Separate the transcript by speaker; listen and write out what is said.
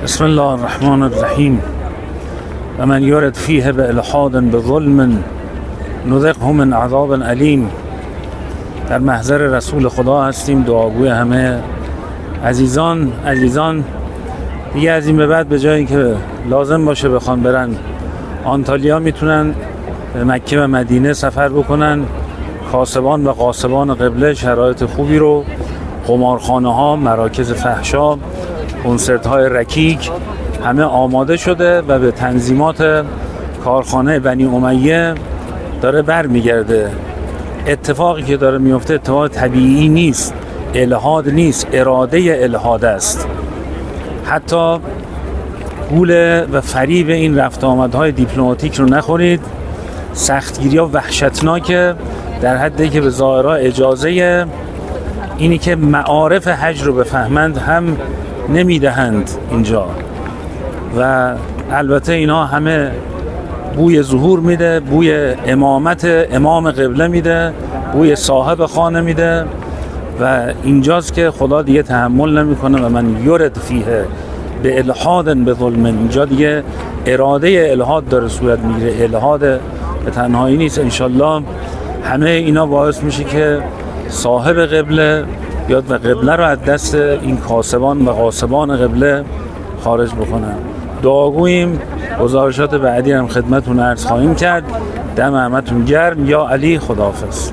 Speaker 1: بسم الله الرحمن الرحیم و من یرد فیه بإلحاد بظلم نذقه من عذاب علیم. در محضر رسول خدا هستیم، دعاگوی همه عزیزان دیگه از این به بعد به جایی که لازم باشه بخوان برن آنتالیا میتونن به مکه و مدینه سفر بکنن. کاسبان و قاسبان قبله شرایط خوبی رو، قمارخانه ها، مراکز فحشا، کنسرت های رکیک همه آماده شده و به تنظیمات کارخانه بنی امیه داره برمیگرده. اتفاقی که داره میفته اتفاق طبیعی نیست، الحاد نیست، اراده الحاد است. حتی گول و فریب این رفت آمدهای دیپلماتیک رو نخورید. سختگیری ها وحشتناکه، در حدی که به ظاهرها اجازه اینی که معارف حج رو بفهمند هم نمیدهند اینجا، و البته اینا همه بوی ظهور میده، بوی امامت امام قبله میده، بوی صاحب خانه میده، و اینجاست که خدا دیگه تحمل نمیکنه و من یرد فیه به الحاد به ظلم. اینجا دیگه اراده الحاد داره صورت میگیره، الحاد به تنهایی نیست. انشالله همه اینا باعث میشه که صاحب قبله بیاد و قبله رو از دست این کاسبان و قاسبان قبله خارج بکنن. دعاگوییم، گزارشات بعدی هم خدمتتون عرض خواهیم کرد. دم همتون گرم. یا علی، خداحافظ.